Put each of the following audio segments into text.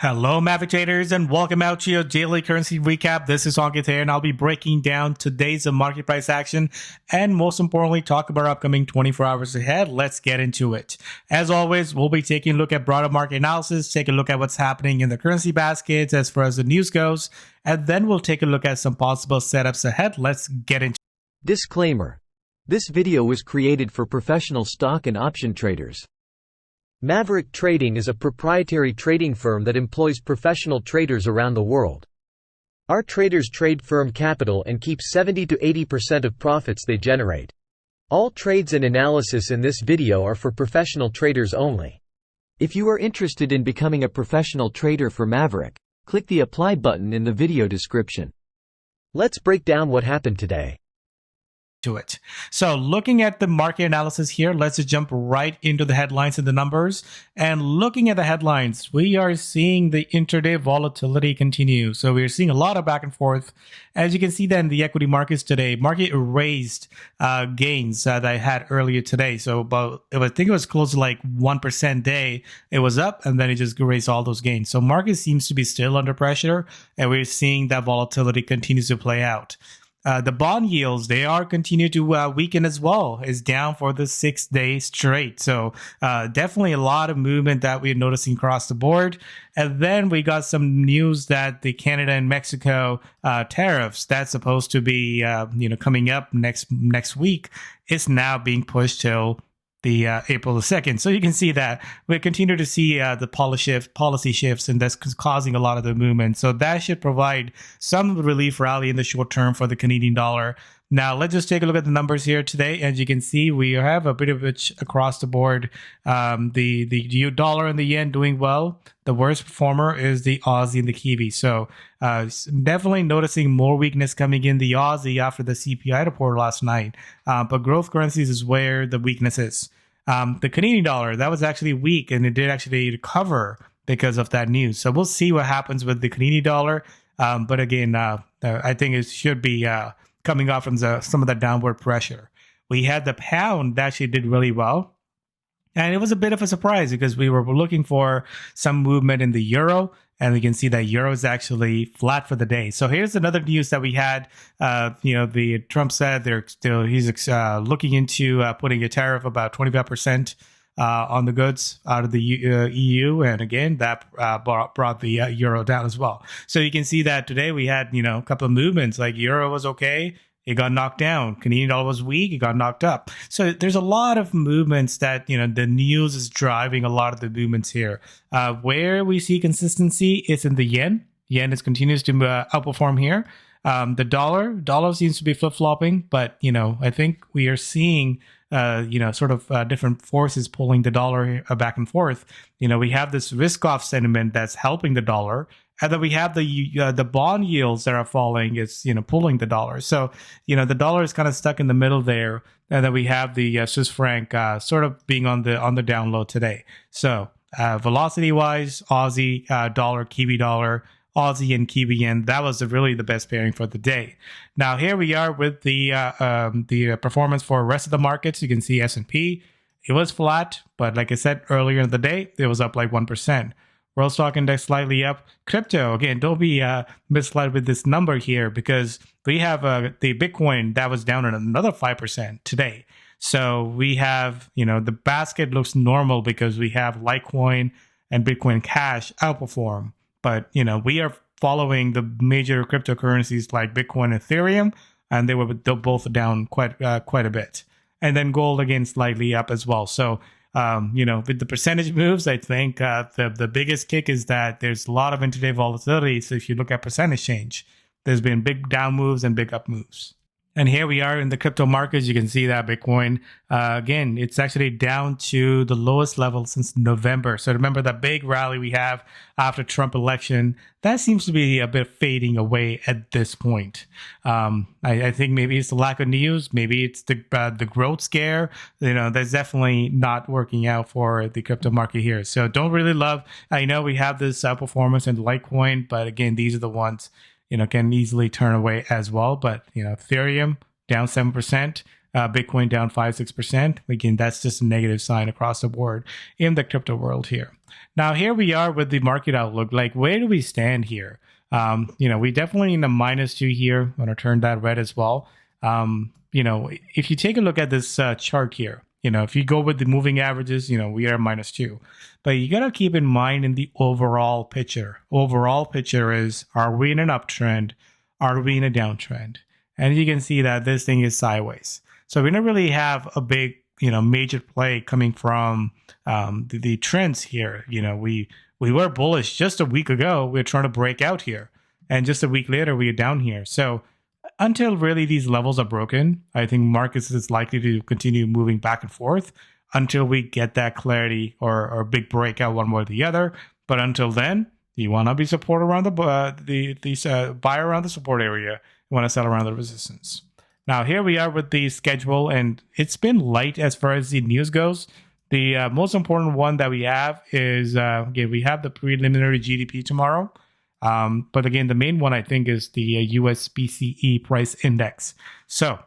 Hello, Maverick traders, and welcome out to your daily currency recap. This is Ankit here, and I'll be breaking down today's market price action and most importantly, talk about our upcoming 24 hours ahead. Let's get into it. As always, we'll be taking a look at broader market analysis, take a look at what's happening in the currency baskets as far as the news goes, and then we'll take a look at some possible setups ahead. Let's get into it. Disclaimer. This video was created for professional stock and option traders. Maverick Trading is a proprietary trading firm that employs professional traders around the world. Our traders trade firm capital and keep 70 to 80% of profits they generate. All trades and analysis in this video are for professional traders only. If you are interested in becoming a professional trader for Maverick, click the apply button in the video description. Let's break down what happened today. To it. So looking at the market analysis here, let's just jump right into the headlines and the numbers. And looking at the headlines, we are seeing the intraday volatility continue. So we're seeing a lot of back and forth. As you can see then the equity markets today, market erased gains that I had earlier today. So about, I think it was close to like 1% day. It was up and then it just erased all those gains. So market seems to be still under pressure and we're seeing that volatility continues to play out. The bond yields, they are continue to weaken as well. It's down for the 6 days straight. So definitely a lot of movement that we're noticing across the board. And then we got some news that the Canada and Mexico tariffs that's supposed to be coming up next week is now being pushed till the April the 2nd. So you can see that we continue to see the policy shifts, and that's causing a lot of the movement. So that should provide some relief rally in the short term for the Canadian dollar. Now, let's just take a look at the numbers here today. As you can see, we have a bit of it across the board. The dollar and the yen doing well. The worst performer is the Aussie and the Kiwi. So definitely noticing more weakness coming in the Aussie after the CPI report last night. But growth currencies is where the weakness is. The Canadian dollar, that was actually weak, and it did actually recover because of that news. So we'll see what happens with the Canadian dollar. But again, I think it should be coming off from some of the downward pressure. We had the pound that actually did really well. And it was a bit of a surprise because we were looking for some movement in the euro. And we can see that euro is actually flat for the day. So here's another news that we had. The Trump said he's looking into putting a tariff about 25% on the goods out of the EU. And again, that brought the euro down as well. So you can see that today we had, a couple of movements, like euro was okay. It got knocked down. Canadian dollar was weak. It got knocked up. So there's a lot of movements that, the news is driving a lot of the movements here. Where we see consistency is in the yen. Yen continues to outperform here. The dollar seems to be flip-flopping, but, I think we are seeing different forces pulling the dollar back and forth. We have this risk-off sentiment that's helping the dollar. And then we have the bond yields that are falling is, pulling the dollar. So, the dollar is kind of stuck in the middle there. And then we have the Swiss franc sort of being on the down low today. So velocity wise, Aussie dollar, Kiwi dollar, Aussie and Kiwi yen, that was really the best pairing for the day. Now here we are with the performance for the rest of the markets. You can see S&P, it was flat, but like I said earlier in the day, it was up like 1%. World Stock Index slightly up. Crypto, again, don't be misled with this number here because we have the Bitcoin that was down another 5% today. So we have, the basket looks normal because we have Litecoin and Bitcoin Cash outperform. But, we are following the major cryptocurrencies like Bitcoin and Ethereum, and they were both down quite a bit. And then gold, again, slightly up as well. So, with the percentage moves, I think the biggest kick is that there's a lot of intraday volatility. So if you look at percentage change, there's been big down moves and big up moves. And here we are in the crypto markets. You can see that Bitcoin, again, it's actually down to the lowest level since November. So remember that big rally we have after Trump election, that seems to be a bit fading away at this point. I think maybe it's the lack of news. Maybe it's the growth scare. That's definitely not working out for the crypto market here. So don't really love, I know we have this performance in Litecoin, but again, these are the ones can easily turn away as well. But, Ethereum down 7%, Bitcoin down 5-6%. Again, that's just a negative sign across the board in the crypto world here. Now, here we are with the market outlook. Like, where do we stand here? We definitely in the -2 here. I'm going to turn that red as well. If you take a look at this chart here, if you go with the moving averages, we are -2. But you got to keep in mind in the overall picture. Overall picture is, are we in an uptrend? Are we in a downtrend? And you can see that this thing is sideways. So we don't really have a big, major play coming from the trends here. We were bullish just a week ago. We were trying to break out here. And just a week later, we are down here. So until really these levels are broken, I think markets is likely to continue moving back and forth until we get that clarity or a big breakout one way or the other. But until then, you want to be support around the buy around the support area. You want to sell around the resistance. Now here we are with the schedule, and it's been light as far as the news goes. The most important one that we have is again, we have the preliminary GDP tomorrow. But again, the main one I think is the US PCE price index. So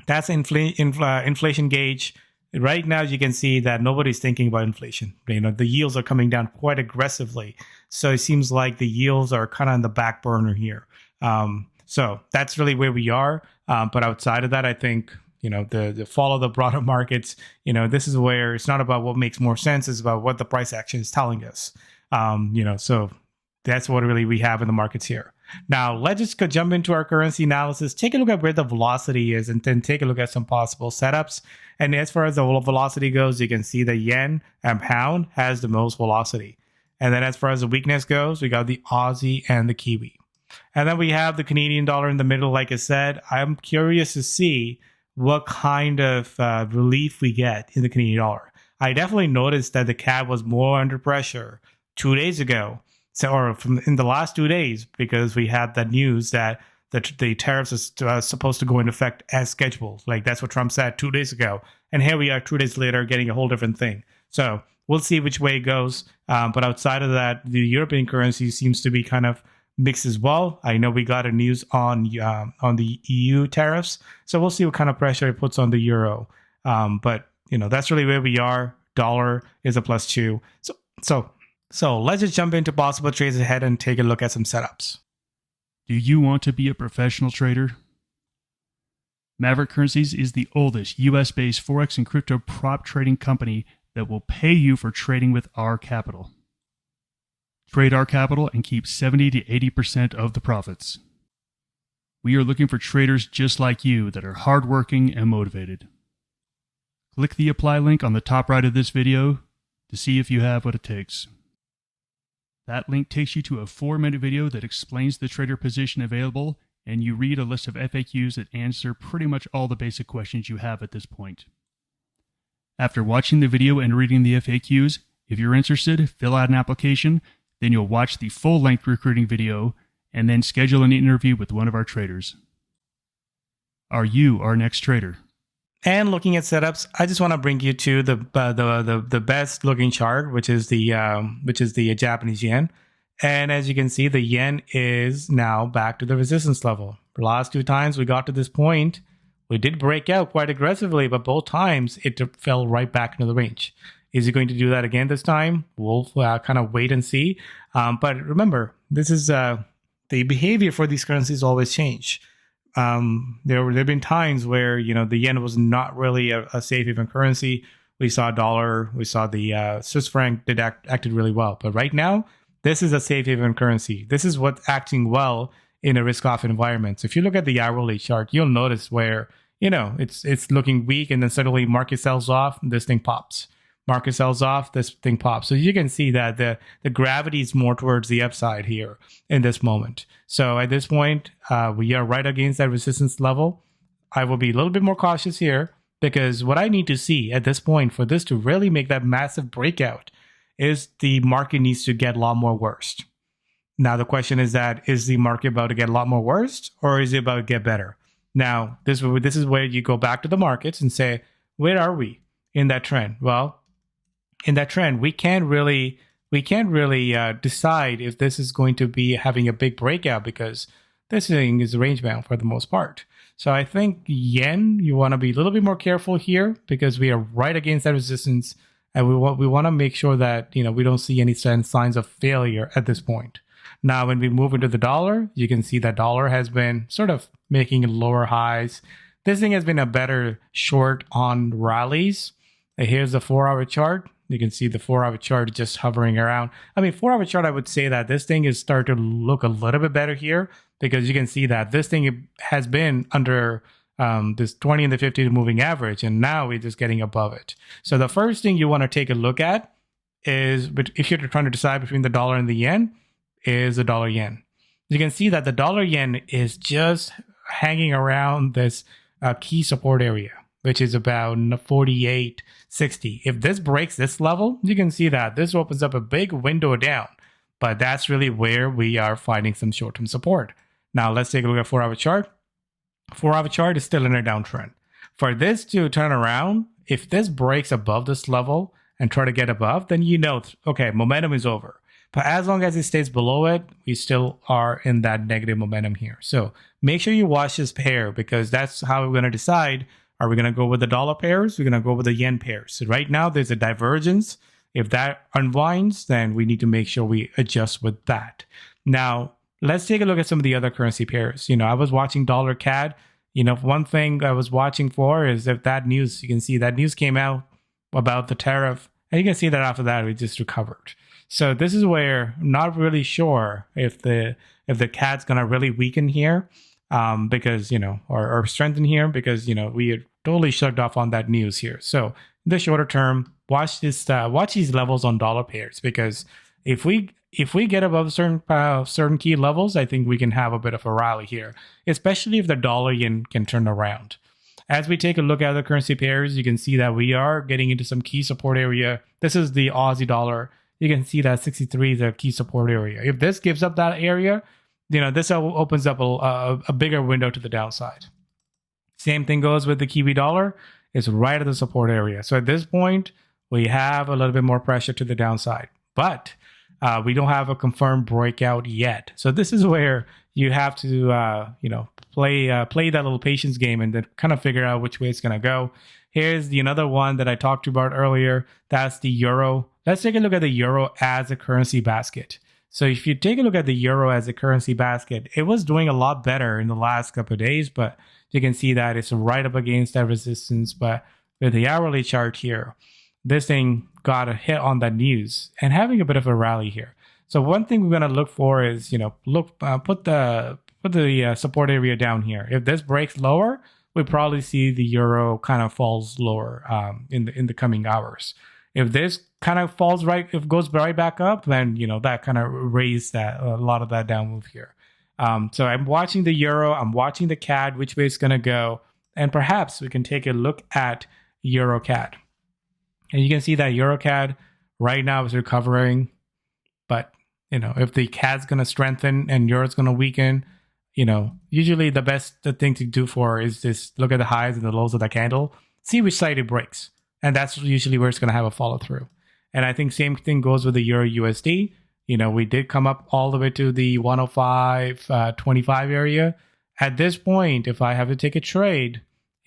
that's inflation gauge. Right now, you can see that nobody's thinking about inflation. The yields are coming down quite aggressively. So it seems like the yields are kind of on the back burner here. So that's really where we are. But outside of that, I think, the follow the broader markets, this is where it's not about what makes more sense. It's about what the price action is telling us. So that's what really we have in the markets here. Now, let's just jump into our currency analysis, take a look at where the velocity is, and then take a look at some possible setups. And as far as the velocity goes, you can see the yen and pound has the most velocity. And then as far as the weakness goes, we got the Aussie and the Kiwi. And then we have the Canadian dollar in the middle. Like I said, I'm curious to see what kind of relief we get in the Canadian dollar. I definitely noticed that the CAD was more under pressure 2 days ago. Or from in the last 2 days, because we had that news that the tariffs are supposed to go into effect as scheduled. Like that's what Trump said 2 days ago. And here we are 2 days later getting a whole different thing. So we'll see which way it goes. But outside of that, the European currency seems to be kind of mixed as well. I know we got a news on the EU tariffs. So we'll see what kind of pressure it puts on the euro. But that's really where we are. Dollar is a +2. So let's just jump into possible trades ahead and take a look at some setups. Do you want to be a professional trader? Maverick Currencies is the oldest US-based Forex and crypto prop trading company that will pay you for trading with our capital. Trade our capital and keep 70 to 80% of the profits. We are looking for traders just like you that are hardworking and motivated. Click the apply link on the top right of this video to see if you have what it takes. That link takes you to a 4-minute video that explains the trader position available, and you read a list of FAQs that answer pretty much all the basic questions you have at this point. After watching the video and reading the FAQs, if you're interested, fill out an application, then you'll watch the full-length recruiting video, and then schedule an interview with one of our traders. Are you our next trader? And looking at setups, I just want to bring you to the best looking chart, which is the Japanese yen. And as you can see, the yen is now back to the resistance level. The last 2 times we got to this point, we did break out quite aggressively, but both times it fell right back into the range. Is it going to do that again this time? We'll kind of wait and see. But remember, this is the behavior for these currencies always change. There have been times where the yen was not really a safe haven currency. We saw dollar, we saw the Swiss franc acted really well. But right now, this is a safe haven currency. This is what's acting well in a risk-off environment. So if you look at the hourly chart, you'll notice where it's looking weak, and then suddenly market sells off, this thing pops. Market sells off, this thing pops. So you can see that the gravity is more towards the upside here in this moment. So at this point, we are right against that resistance level. I will be a little bit more cautious here, because what I need to see at this point for this to really make that massive breakout is the market needs to get a lot more worse. Now, the question is the market about to get a lot more worse, or is it about to get better? Now, this is where you go back to the markets and say, where are we in that trend? Well, in that trend, we can't really decide if this is going to be having a big breakout, because this thing is range bound for the most part. So I think yen, you want to be a little bit more careful here because we are right against that resistance, and we want to make sure that we don't see any signs of failure at this point. Now, when we move into the dollar, you can see that dollar has been sort of making lower highs. This thing has been a better short on rallies. Here's the 4-hour chart. You can see the 4-hour chart just hovering around. I mean, 4-hour chart, I would say that this thing is starting to look a little bit better here because you can see that this thing has been under this 20 and the 50 moving average, and now we're just getting above it. So the first thing you want to take a look at is, if you're trying to decide between the dollar and the yen, is the dollar yen. You can see that the dollar yen is just hanging around this key support area, which is about 48.60. If this breaks this level, you can see that this opens up a big window down, but that's really where we are finding some short-term support. Now let's take a look at 4-hour chart. 4-hour chart is still in a downtrend. For this to turn around, if this breaks above this level and try to get above, then okay, momentum is over. But as long as it stays below it, we still are in that negative momentum here. So make sure you watch this pair because that's how we're going to decide. Are we going to go with the dollar pairs? We're going to go with the yen pairs. So right now there's a divergence. If that unwinds, then we need to make sure we adjust with that. Now, let's take a look at some of the other currency pairs. I was watching dollar CAD. One thing I was watching for is if that news, you can see that news came out about the tariff. And you can see that after that, we just recovered. So this is where I'm not really sure if the CAD's going to really weaken here because, or strengthen here because, we are totally shut off on that news here. So in the shorter term, watch these levels on dollar pairs because if we get above certain key levels, I think we can have a bit of a rally here, especially if the dollar yen can turn around. As we take a look at the currency pairs, you can see that we are getting into some key support area. This is the Aussie dollar. You can see that 63 is a key support area. If this gives up that area, this opens up a bigger window to the downside. Same thing goes with the Kiwi dollar. It's right at the support area. So at this point, we have a little bit more pressure to the downside. But we don't have a confirmed breakout yet. So this is where you have to, play that little patience game and then kind of figure out which way it's going to go. Here's another one that I talked about earlier. That's the euro. Let's take a look at the euro as a currency basket. So if you take a look at the euro as a currency basket, it was doing a lot better in the last couple of days, but you can see that it's right up against that resistance. But with the hourly chart here, this thing got a hit on that news and having a bit of a rally here. So one thing we're going to look for is, put the support area down here. If this breaks lower, we probably see the euro kind of falls lower in the coming hours. If this kind of falls goes right back up, then that kind of raised a lot of that down move here. So I'm watching the euro, I'm watching the CAD, which way it's going to go, and perhaps we can take a look at euro CAD. And you can see that euro CAD right now is recovering, but if the CAD's going to strengthen and euro's going to weaken, usually the thing to do for is just look at the highs and the lows of the candle, see which side it breaks. And that's usually where it's going to have a follow through. And I think same thing goes with the Euro USD. We did come up all the way to the 105.25 area. At this point, if I have to take a trade,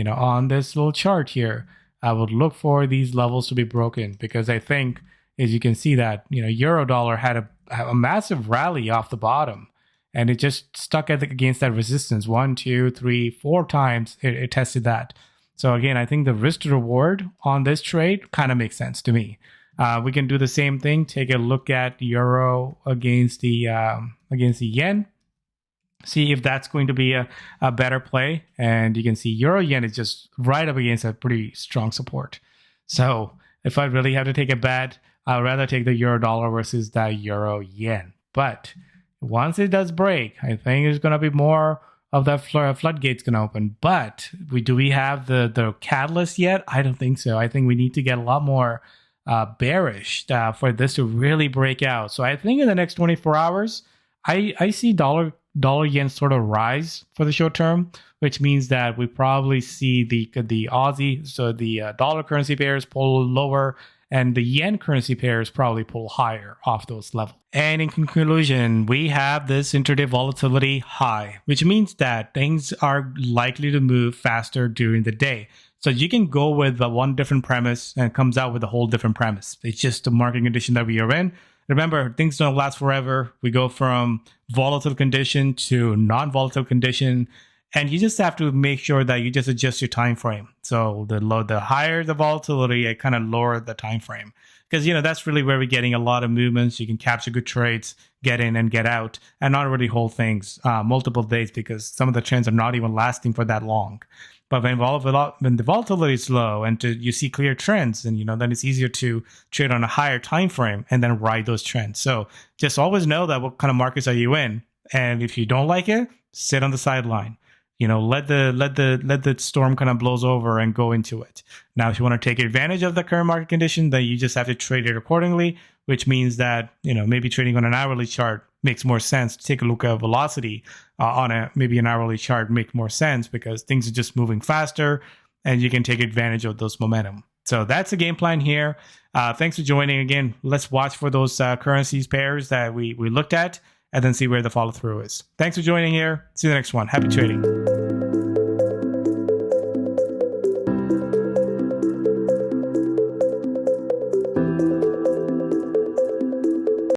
on this little chart here, I would look for these levels to be broken because I think, as you can see that, Euro dollar had a massive rally off the bottom. And it just stuck against that resistance 1, 2, 3, 4 times. It tested that. So again, I think the risk to reward on this trade kind of makes sense to me. We can do the same thing. Take a look at euro against the yen. See if that's going to be a better play. And you can see euro yen is just right up against a pretty strong support. So if I really have to take a bet, I'd rather take the euro dollar versus the euro yen. But once it does break, I think there's going to be more of that floodgates going to open. But do we have the catalyst yet? I don't think so. I think we need to get a lot more bearish for this to really break out. So I think in the next 24 hours, I see dollar yen sort of rise for the short term, which means that we probably see the Aussie, so the dollar currency pairs pull lower, and the yen currency pairs probably pull higher off those levels. And in conclusion, we have this intraday volatility high, which means that things are likely to move faster during the day. So you can go with one different premise and it comes out with a whole different premise. It's just the market condition that we are in. Remember, things don't last forever. We go from volatile condition to non-volatile condition. And you just have to make sure that you just adjust your time frame. So the higher the volatility, it kind of lower the time frame. Because that's really where we're getting a lot of movements. You can capture good trades, get in and get out, and not really hold things multiple days because some of the trends are not even lasting for that long. But when the volatility is low and you see clear trends, and then it's easier to trade on a higher time frame and then ride those trends. So just always know that what kind of markets are you in, and if you don't like it, sit on the sideline. Let the storm kind of blows over and go into it. Now, if you want to take advantage of the current market condition, then you just have to trade it accordingly, which means that, maybe trading on an hourly chart makes more sense. Take a look at velocity on maybe an hourly chart make more sense because things are just moving faster and you can take advantage of those momentum. So that's the game plan here. Thanks for joining again. Let's watch for those currencies pairs that we looked at, and then see where the follow through is. Thanks for joining here. See you in the next one. Happy trading.